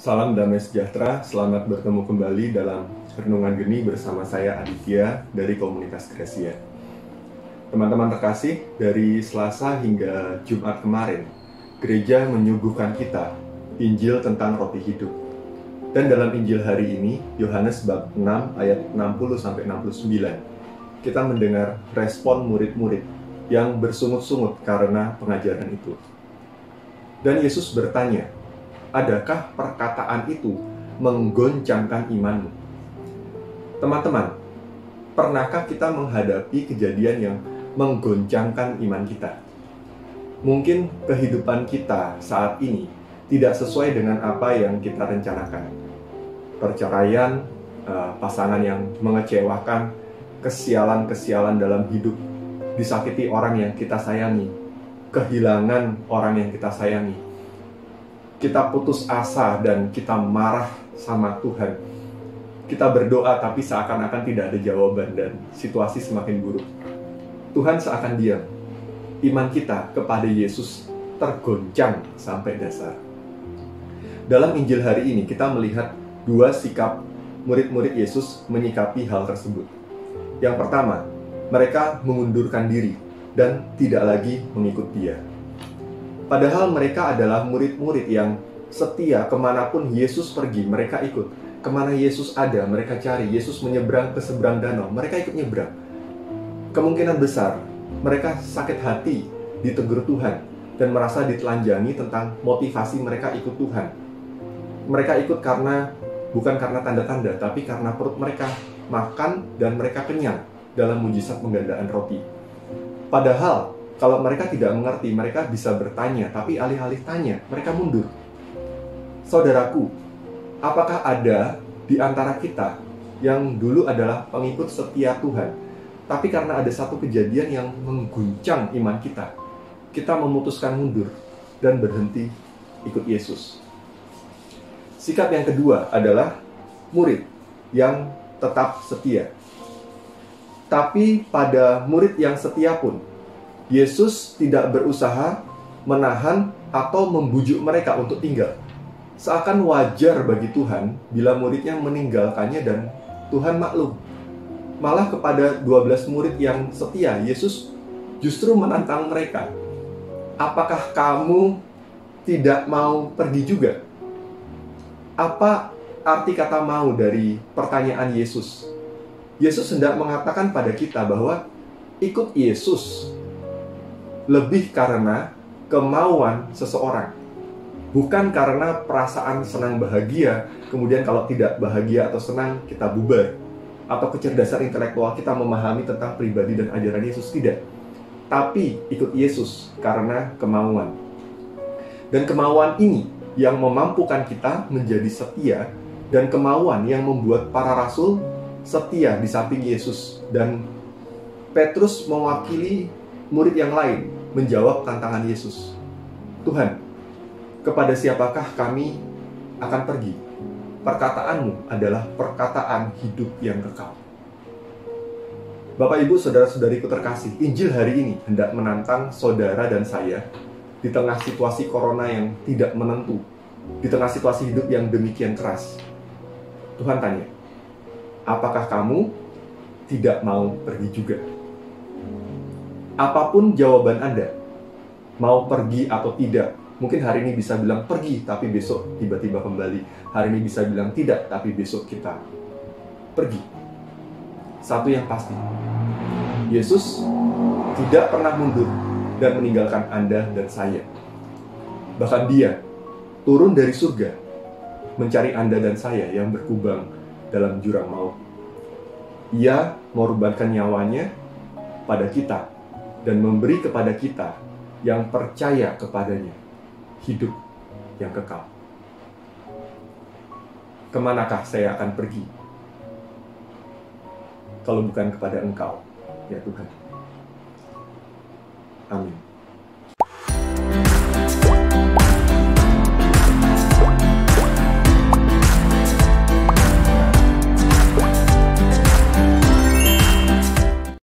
Salam damai sejahtera, selamat bertemu kembali dalam Renungan Geni bersama saya Aditya dari Komunitas Gracia. Teman-teman terkasih, dari Selasa hingga Jumat kemarin, gereja menyuguhkan kita Injil tentang roti hidup. Dan dalam Injil hari ini, Yohanes bab 6 ayat 60-69, kita mendengar respon murid-murid yang bersungut-sungut karena pengajaran itu. Dan Yesus bertanya, adakah perkataan itu menggoncangkan imanmu? Teman-teman, pernahkah kita menghadapi kejadian yang menggoncangkan iman kita? Mungkin kehidupan kita saat ini tidak sesuai dengan apa yang kita rencanakan. Perceraian, pasangan yang mengecewakan, kesialan-kesialan dalam hidup, disakiti orang yang kita sayangi, kehilangan orang yang kita sayangi. Kita putus asa dan kita marah sama Tuhan. Kita berdoa tapi seakan-akan tidak ada jawaban dan situasi semakin buruk. Tuhan seakan diam. Iman kita kepada Yesus tergoncang sampai dasar. Dalam Injil hari ini kita melihat dua sikap murid-murid Yesus menyikapi hal tersebut. Yang pertama, mereka mengundurkan diri dan tidak lagi mengikut Dia. Padahal mereka adalah murid-murid yang setia kemanapun Yesus pergi, mereka ikut. Kemana Yesus ada, mereka cari. Yesus menyeberang ke seberang danau, mereka ikut nyeberang. Kemungkinan besar, mereka sakit hati ditegur Tuhan dan merasa ditelanjangi tentang motivasi mereka ikut Tuhan. Mereka ikut bukan karena tanda-tanda, tapi karena perut mereka makan dan mereka kenyang dalam mujizat penggandaan roti. Padahal, kalau mereka tidak mengerti, mereka bisa bertanya, tapi alih-alih tanya, mereka mundur. Saudaraku, apakah ada di antara kita yang dulu adalah pengikut setia Tuhan, tapi karena ada satu kejadian yang mengguncang iman kita, kita memutuskan mundur dan berhenti ikut Yesus? Sikap yang kedua adalah murid yang tetap setia. Tapi pada murid yang setia pun, Yesus tidak berusaha menahan atau membujuk mereka untuk tinggal. Seakan wajar bagi Tuhan bila muridnya meninggalkannya dan Tuhan maklum. Malah kepada 12 murid yang setia, Yesus justru menantang mereka. Apakah kamu tidak mau pergi juga? Apa arti kata mau dari pertanyaan Yesus? Yesus hendak mengatakan pada kita bahwa ikut Yesus lebih karena kemauan seseorang, bukan karena perasaan senang bahagia, kemudian kalau tidak bahagia atau senang kita bubar, atau kecerdasan intelektual kita memahami tentang pribadi dan ajaran Yesus, tidak. Tapi ikut Yesus karena kemauan. Dan kemauan ini yang memampukan kita menjadi setia, dan kemauan yang membuat para rasul setia di samping Yesus. Dan Petrus mewakili murid yang lain menjawab tantangan Yesus. Tuhan, kepada siapakah kami akan pergi? Perkataanmu adalah perkataan hidup yang kekal. Bapak, Ibu, saudara-saudariku terkasih, Injil hari ini hendak menantang saudara dan saya di tengah situasi corona yang tidak menentu, di tengah situasi hidup yang demikian keras. Tuhan tanya, apakah kamu tidak mau pergi juga? Apapun jawaban Anda, mau pergi atau tidak, mungkin hari ini bisa bilang pergi, tapi besok tiba-tiba kembali. Hari ini bisa bilang tidak, tapi besok kita pergi. Satu yang pasti, Yesus tidak pernah mundur dan meninggalkan Anda dan saya. Bahkan Dia turun dari surga mencari Anda dan saya yang berkubang dalam jurang maut. Ia mengorbankan nyawanya pada kita dan memberi kepada kita yang percaya kepadanya hidup yang kekal. Kemanakah saya akan pergi kalau bukan kepada Engkau, ya Tuhan? Amin.